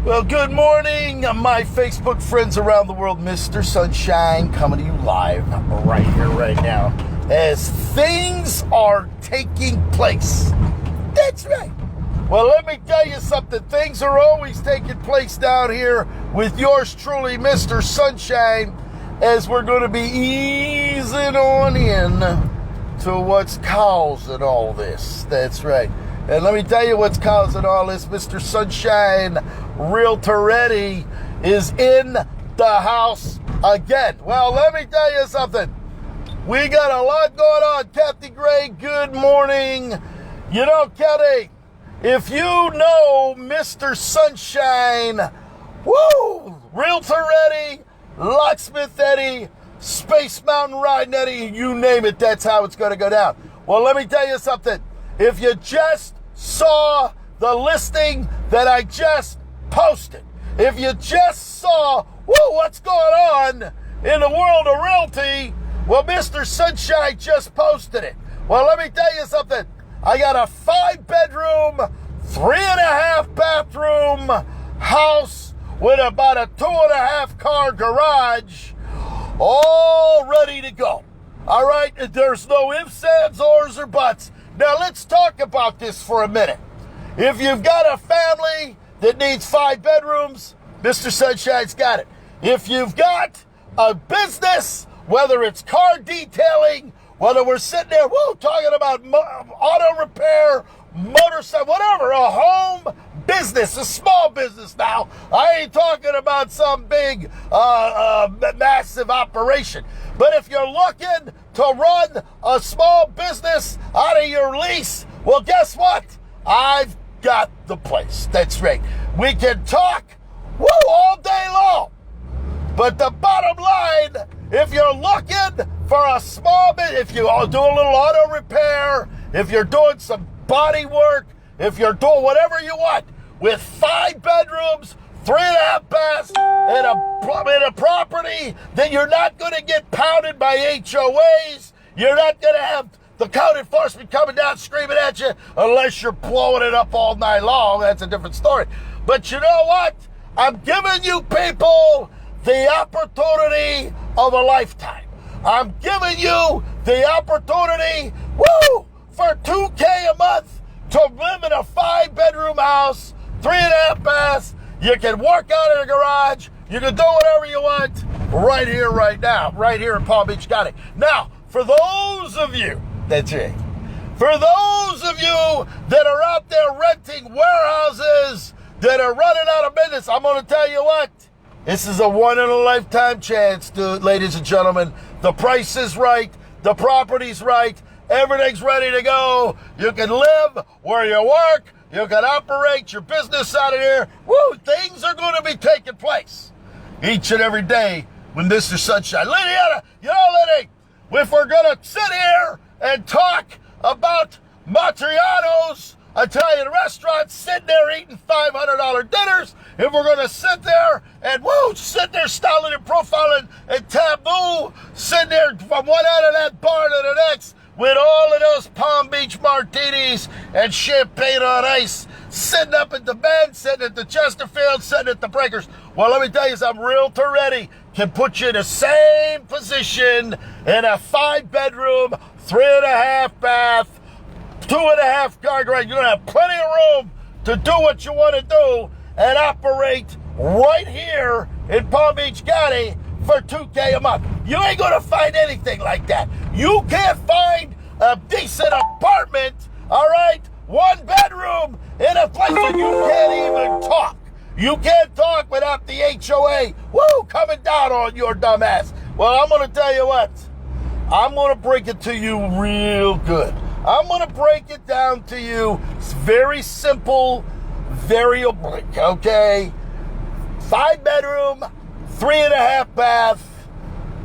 Well, good morning, my Facebook friends around the world. Mr. Sunshine coming to you live right here, right now, as things are taking place. That's right. Well, let me tell you something. Things are always taking place down here with yours truly, Mr. Sunshine, as we're going to be easing on in to what's causing all this. That's right. And let me tell you what's causing all this. Mr. Sunshine, Realtor Eddy, is in the house again. Well, let me tell you something. We got a lot going on. Kathy Gray, good morning. You know, Kathy, if you know Mr. Sunshine, woo, Realtor Eddy, Locksmith Eddy, Space Mountain Riding Eddy, you name it, that's how it's going to go down. Well, let me tell you something. If you just saw the listing that I just posted, if you just saw, what's going on in the world of realty, well, Mr. Sunshine just posted it. Well, let me tell you something. I got a 5-bedroom, 3.5 bathroom house with about a 2.5 car garage, all ready to go. All right, there's no ifs, ands, ors, or buts. Now, let's talk about this for a minute. If you've got a family that needs 5 bedrooms, Mr. Sunshine's got it. If you've got a business, whether it's car detailing, whether we're sitting there, talking about auto repair, motorcycle, whatever, a home business, a small business now. I ain't talking about some big, massive operation. But if you're looking to run a small business out of your lease, well, guess what? I've got the place. That's right. We can talk, all day long. But the bottom line, if you're looking for a small bit, if you do a little auto repair, if you're doing some body work, if you're doing whatever you want, with 5 bedrooms, 3.5 baths, and a property that you're not going to get pounded by HOAs, you're not going to have the code enforcement coming down screaming at you unless you're blowing it up all night long. That's a different story. But you know what? I'm giving you people the opportunity of a lifetime. I'm giving you the opportunity, for $2,000 a month to live in a 5-bedroom house, 3.5 baths. You can work out in a garage. You can do whatever you want right here, right now, right here in Palm Beach County. Now, for those of you, that's it. For those of you that are out there renting warehouses that are running out of business, I'm going to tell you what. This is a one-in-a-lifetime chance, dude, ladies and gentlemen. The price is right. The property's right. Everything's ready to go. You can live where you work. You can operate your business out of here. Things are going to be taking place each and every day when Mr. Sunshine. Liddy, if we're going to sit here and talk about Matriano's Italian restaurants, sitting there eating $500 dinners, if we're going to sit there and, styling and profiling and taboo, sitting there from one end of that bar to the next, with all of those Palm Beach martinis and champagne on ice, sitting up at the Bend, sitting at the Chesterfield, sitting at the Breakers. Well, let me tell you something. Realtor Eddy can put you in the same position in a 5-bedroom, 3.5 bath, 2.5 car garage. You're going to have plenty of room to do what you want to do and operate right here in Palm Beach County for $2,000 a month. You ain't going to find anything like that. You can't find a decent apartment, all right, 1 bedroom in a place where you can't even talk. You can't talk without the HOA, coming down on your dumb ass. Well, I'm going to tell you what. I'm going to break it to you real good. I'm going to break it down to you. It's very simple, very oblique, okay? 5-bedroom, 3.5 bath,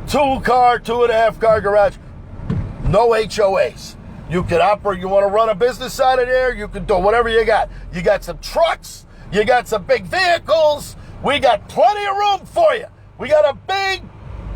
2.5 car garage. No HOAs. You can operate. You want to run a business out of there, you can do whatever you got. You got some trucks. You got some big vehicles. We got plenty of room for you. We got a big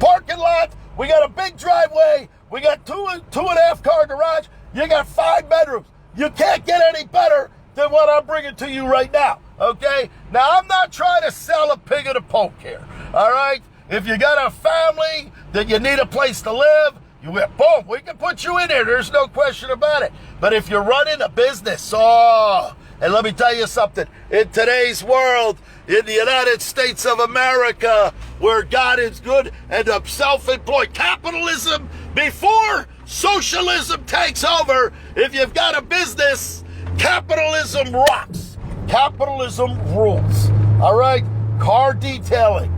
parking lot. We got a big driveway. We got 2.5 car garage. You got 5 bedrooms. You can't get any better than what I'm bringing to you right now, okay? Now, I'm not trying to sell a pig in a poke here, all right? If you got a family that you need a place to live, boom, we can put you in there. There's no question about it. But if you're running a business, and let me tell you something, in today's world, in the United States of America, where God is good and self-employed, capitalism before socialism takes over, if you've got a business, capitalism rocks. Capitalism rules. All right? Car detailing,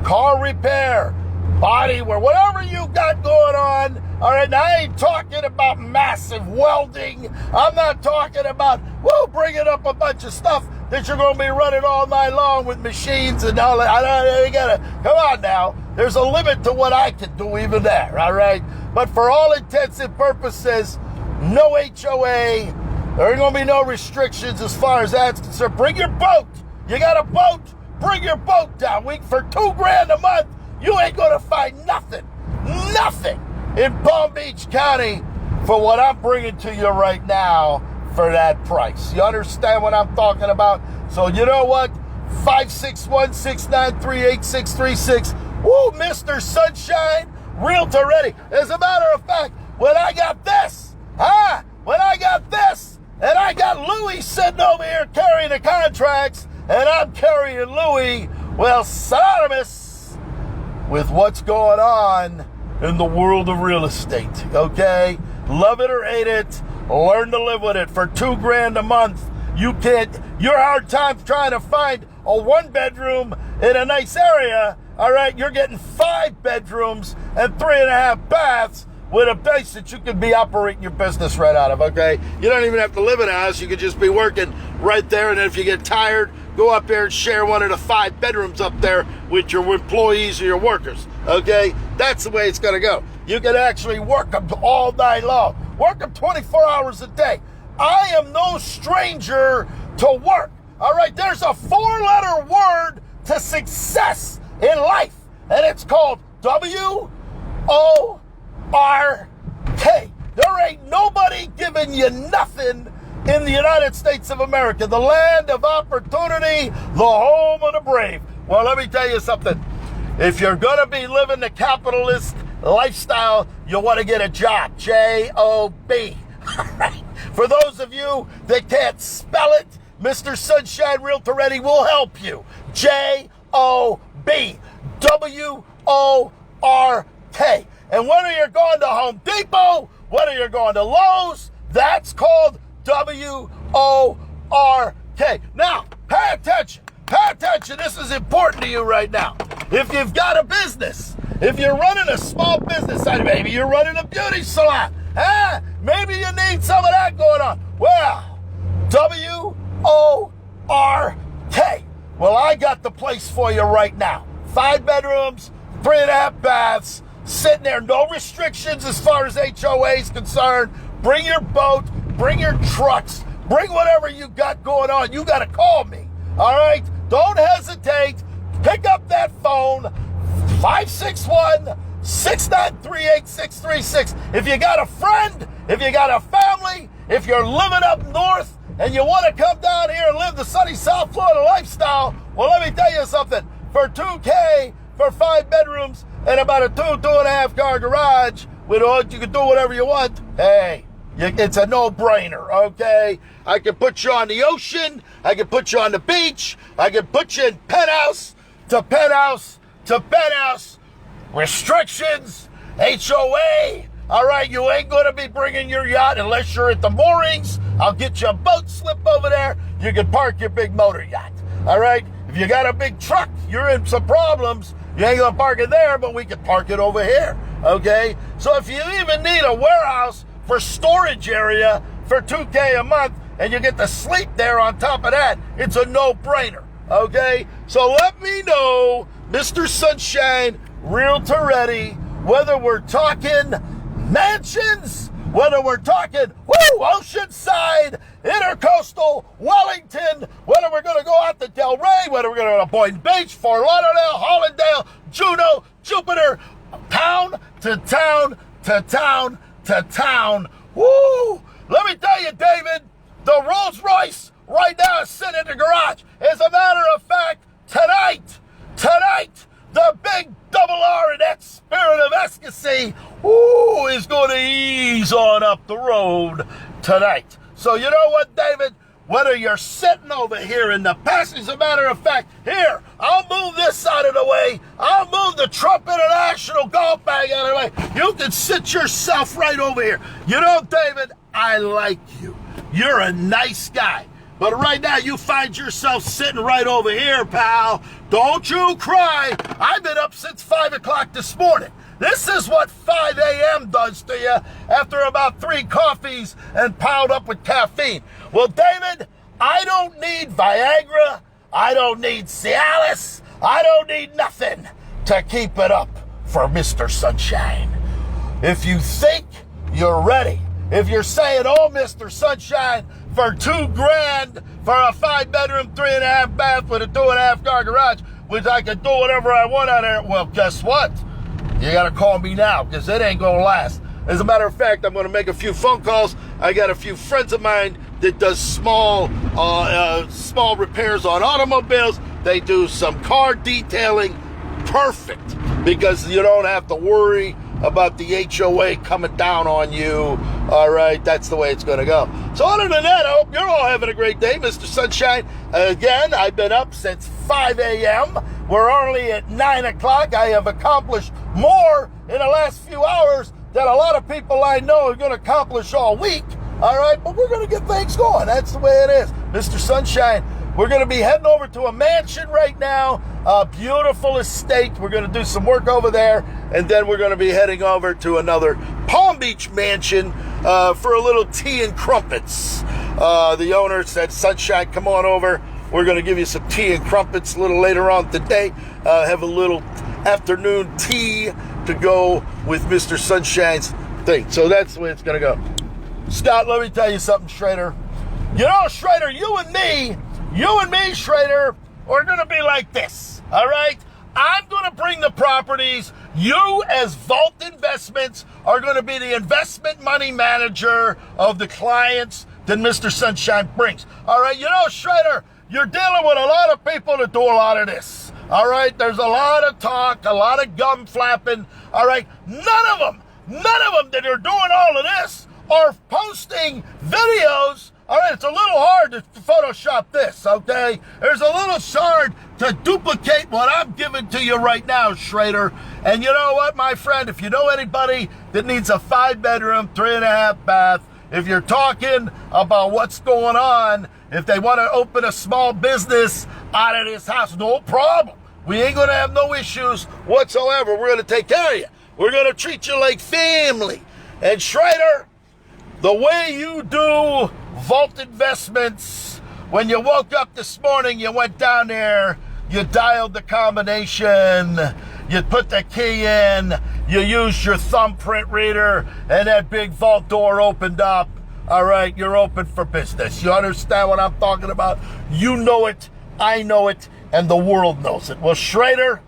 car repair, body wear, whatever you got going on. All right, now I ain't talking about massive welding. I'm not talking about, bringing up a bunch of stuff that you're going to be running all night long with machines and all that. Come on now. There's a limit to what I can do even there, all right? But for all intents and purposes, no HOA. There ain't going to be no restrictions as far as that's concerned. Bring your boat. You got a boat? Bring your boat down. For $2,000 a month, you ain't going to find nothing in Palm Beach County for what I'm bringing to you right now for that price. You understand what I'm talking about? So you know what? 561-693-8636. Woo, Mr. Sunshine, Realtor Eddy. As a matter of fact, when I got this, and I got Louis sitting over here carrying the contracts, and I'm carrying Louis, well, synonymous with what's going on in the world of real estate, okay? Love it or hate it, learn to live with it. For $2,000 a month, your hard time trying to find a 1-bedroom in a nice area, all right? You're getting 5 bedrooms and 3.5 baths with a place that you could be operating your business right out of, okay? You don't even have to live in a house. You could just be working right there, and then if you get tired, go up there and share one of the 5 bedrooms up there with your employees or your workers, okay? That's the way it's going to go. You can actually work them all night long. Work them 24 hours a day. I am no stranger to work, all right? There's a 4-letter word to success in life, and it's called WORK. There ain't nobody giving you nothing in the United States of America, the land of opportunity, the home of the brave. Well, let me tell you something. If you're going to be living the capitalist lifestyle, you want to get a job. J-O-B. All right. For those of you that can't spell it, Mr. Sunshine Realtor Eddy will help you. J-O-B. W-O-R-K. And whether you're going to Home Depot, whether you're going to Lowe's, that's called W-O-R-K. Now, pay attention. Pay attention. This is important to you right now. If you've got a business, if you're running a small business, maybe you're running a beauty salon, maybe you need some of that going on. Well, W-O-R-K. Well, I got the place for you right now. 5 bedrooms, 3.5 baths, sitting there, no restrictions as far as HOA is concerned. Bring your boat, bring your trucks, bring whatever you got going on. You got to call me, all right? Don't hesitate. Pick up that phone, 561-693-8636. If you got a friend, if you got a family, if you're living up north and you want to come down here and live the sunny South Florida lifestyle, well, let me tell you something. For $2,000 for 5 bedrooms and about a 2.5 car garage, with all you can do whatever you want, hey, it's a no-brainer, okay? I can put you on the ocean. I can put you on the beach. I can put you in penthouse to penthouse to penthouse. Restrictions, HOA. All right, you ain't going to be bringing your yacht unless you're at the moorings. I'll get you a boat slip over there. You can park your big motor yacht. All right? If you got a big truck, you're in some problems. You ain't going to park it there, but we can park it over here. Okay? So if you even need a warehouse for storage area for $2,000 a month and you get to sleep there on top of that, it's a no-brainer. Okay? So let me know, Mr. Sunshine, Realtor Eddy, whether we're talking mansions, whether we're talking, Oceanside, Intercoastal, Wellington, whether we're going to go out to Delray, whether we're going to go to Boynton Beach, Fort Lauderdale, Hollandale, Juneau, Jupiter, town to town to town to town. Woo! Let me tell you, David, the Rolls Royce right now is sitting in the garage. As a matter of fact, tonight, the big double R in that spirit of ecstasy, is going to ease on up the road tonight. So you know what, David? Whether you're sitting over here in the passage, as a matter of fact, here, I'll move this out of the way. I'll move the Trump International golf bag out of the way. You can sit yourself right over here. You know, David, I like you. You're a nice guy. But right now, you find yourself sitting right over here, pal. Don't you cry. I've been up since 5 o'clock this morning. This is what 5 a.m. does to you after about 3 coffees and piled up with caffeine. Well, David, I don't need Viagra. I don't need Cialis. I don't need nothing to keep it up for Mr. Sunshine. If you think you're ready, if you're saying, oh, Mr. Sunshine, for $2,000 for a 5-bedroom, 3.5 bath with a 2.5 car garage, which I can do whatever I want out there, well, guess what? You got to call me now because it ain't going to last. As a matter of fact, I'm going to make a few phone calls. I got a few friends of mine that does small repairs on automobiles. They do some car detailing. Perfect, because you don't have to worry about the HOA coming down on you. All right, that's the way it's going to go. So other than that, I hope you're all having a great day, Mr. Sunshine. Again, I've been up since 5 a.m. We're only at 9 o'clock. I have accomplished more in the last few hours than a lot of people I know are going to accomplish all week. All right, but we're going to get things going. That's the way it is, Mr. Sunshine. We're going to be heading over to a mansion right now, a beautiful estate. We're going to do some work over there, and then we're going to be heading over to another Palm Beach mansion for a little tea and crumpets. The owner said, Sunshine, come on over. We're going to give you some tea and crumpets a little later on today. Have a little afternoon tea to go with Mr. Sunshine's thing. So that's the way it's going to go. Scott, let me tell you something, Schrader. You know, Schrader, you and me, Schrader, are going to be like this, all right? I'm going to bring the properties. You, as Vault Investments, are going to be the investment money manager of the clients that Mr. Sunshine brings. All right, you know, Schrader, you're dealing with a lot of people that do a lot of this. All right, there's a lot of talk, a lot of gum flapping. All right, none of them that are doing all of this are posting videos. All right, it's a little hard to Photoshop this, okay? There's a little hard to duplicate what I'm giving to you right now, Schrader. And you know what, my friend? If you know anybody that needs a 5-bedroom, 3.5 bath, if you're talking about what's going on, if they want to open a small business out of this house, no problem. We ain't going to have no issues whatsoever. We're going to take care of you. We're going to treat you like family. And Schrader, the way you do Vault Investments, when you woke up this morning, you went down there, you dialed the combination, you put the key in, you used your thumbprint reader, and that big vault door opened up. All right, you're open for business. You understand what I'm talking about? You know it, I know it, and the world knows it. Well, Schrader,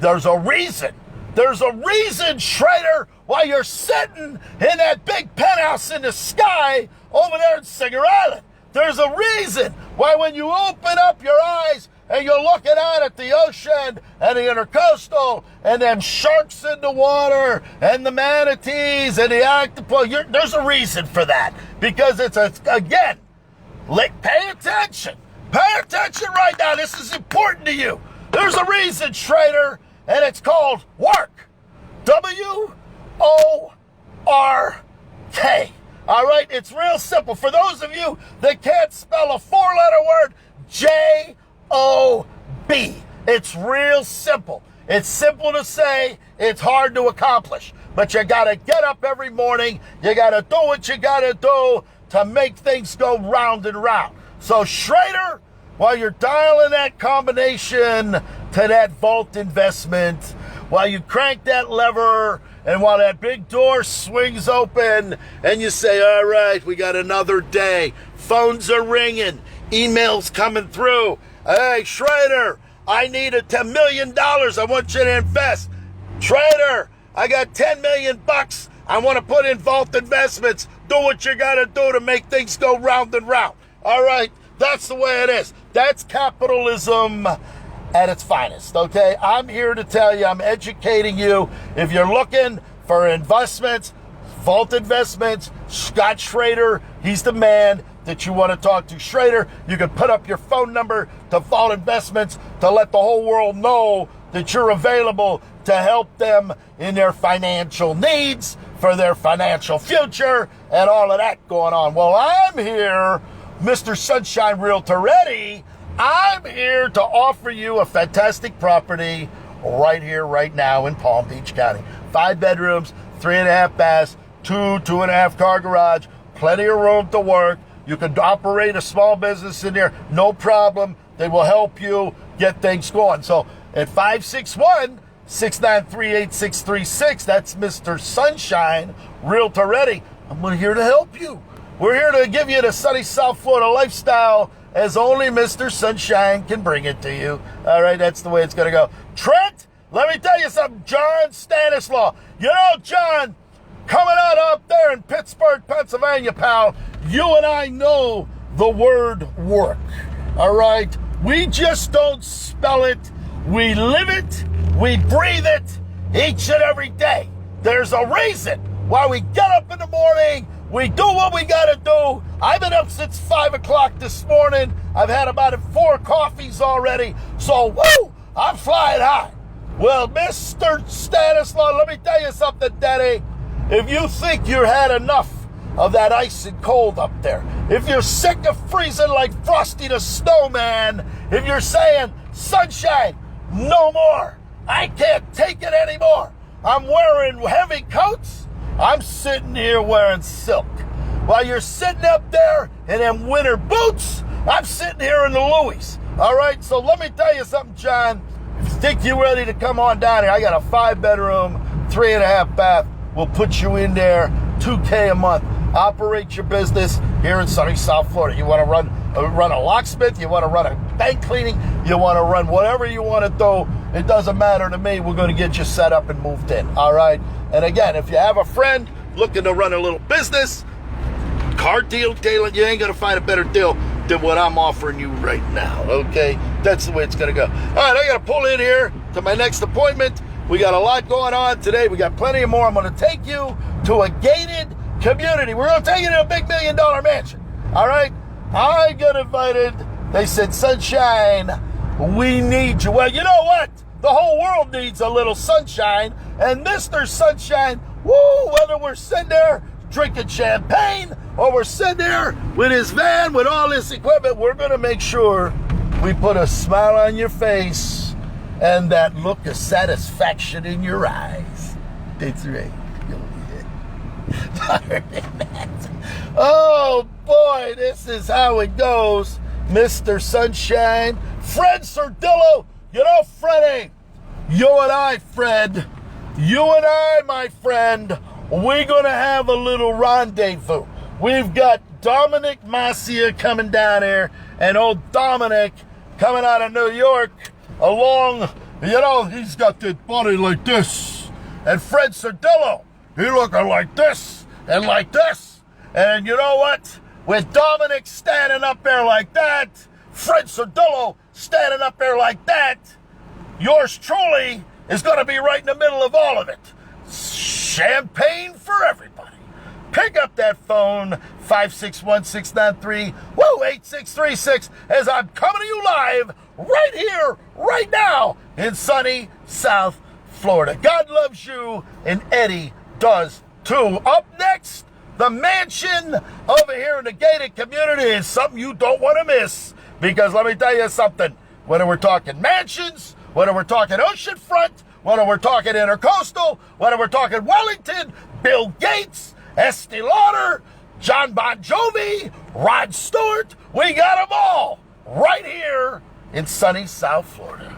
there's a reason. There's a reason, Schrader, why you're sitting in that big penthouse in the sky over there in Singer Island. There's a reason why when you open up your eyes and you're looking out at the ocean and the intercoastal and them sharks in the water and the manatees and the octopus, there's a reason for that. Because again, pay attention. Pay attention right now. This is important to you. There's a reason, Schrader, and it's called work. W-O-R-K. All right, it's real simple. For those of you that can't spell a 4-letter word, J-O-B. It's real simple. It's simple to say, it's hard to accomplish. But you got to get up every morning. You got to do what you got to do to make things go round and round. So, Schrader, while you're dialing that combination to that Vault Investment, while you crank that lever, and while that big door swings open, and you say, all right, we got another day. Phones are ringing. Emails coming through. Hey, Schrader, I need $10 million. I want you to invest. Schrader, I got $10 million. I want to put in Vault Investments. Do what you got to do to make things go round and round. All right, That's the way it is. That's capitalism at its finest, okay? I'm here to tell you, I'm educating you. If you're looking for investments, Vault Investments, Scott Schrader, he's the man that you want to talk to. Schrader, you can put up your phone number to Vault Investments to let the whole world know that you're available to help them in their financial needs, for their financial future, and all of that going on. Well, I'm here, Mr. Sunshine Realtor Eddy. I'm here to offer you a fantastic property right here, right now in Palm Beach County. 5 bedrooms, 3.5 baths, 2.5 car garage, plenty of room to work. You can operate a small business in there, no problem. They will help you get things going. So at 561-693-8636, that's Mr. Sunshine Realtor Eddy. I'm here to help you. We're here to give you the sunny South Florida lifestyle as only Mr. Sunshine can bring it to you. All right, that's the way it's going to go. Trent, let me tell you something. John Stanislaw. You know, John, coming out up there in Pittsburgh, Pennsylvania, pal, you and I know the word work. All right? We just don't spell it. We live it. We breathe it each and every day. There's a reason why we get up in the morning. We do what we got to do. I've been up since 5 o'clock this morning. I've had about 4 coffees already. So, woo, I'm flying high. Well, Mr. Stanislaw, let me tell you something, Daddy. If you think you've had enough of that ice and cold up there, if you're sick of freezing like Frosty the Snowman, if you're saying, Sunshine, no more, I can't take it anymore, I'm wearing heavy coats, I'm sitting here wearing silk. While you're sitting up there in them winter boots, I'm sitting here in the Louis. All right, so let me tell you something, John. If you think you're ready to come on down here, I got a 5 bedroom, 3.5 bath. We'll put you in there, $2K a month. Operate your business here in sunny South Florida. You want to run a locksmith, you want to run a bank cleaning, you want to run whatever you want to do. It doesn't matter to me. We're going to get you set up and moved in. All right. And again, if you have a friend looking to run a little business, car deal, you ain't going to find a better deal than what I'm offering you right now, okay? That's the way it's going to go. All right, I got to pull in here to my next appointment. We got a lot going on today. We got plenty more. I'm going to take you to a gated community. We're going to take you to a big $1 million mansion, all right? I got invited. They said, Sunshine, we need you. Well, you know what? The whole world needs a little sunshine. And Mr. Sunshine, woo, whether we're sitting there drinking champagne or we're sitting there with his van with all this equipment, we're going to make sure we put a smile on your face and that look of satisfaction in your eyes. That's right. Oh, boy, this is how it goes, Mr. Sunshine. Fred Sardillo, you know, Freddie, you and I, Fred, you and I, my friend, we're going to have a little rendezvous. We've got Dominic Masia coming down here, and old Dominic coming out of New York along, you know, he's got that body like this. And Fred Sardillo, he looking like this and like this. And you know what? With Dominic standing up there like that, Fred Sardillo standing up there like that, yours truly is going to be right in the middle of all of it. Champagne for everybody. Pick up that phone, 561-693-8636, as I'm coming to you live right here, right now, in sunny South Florida. God loves you, and Eddy does too. Up next, the mansion over here in the gated community is something you don't want to miss, because let me tell you something, whether we're talking mansions, whether we're talking oceanfront, whether we're talking intercoastal, whether we're talking Wellington, Bill Gates, Estee Lauder, John Bon Jovi, Rod Stewart, we got them all right here in sunny South Florida.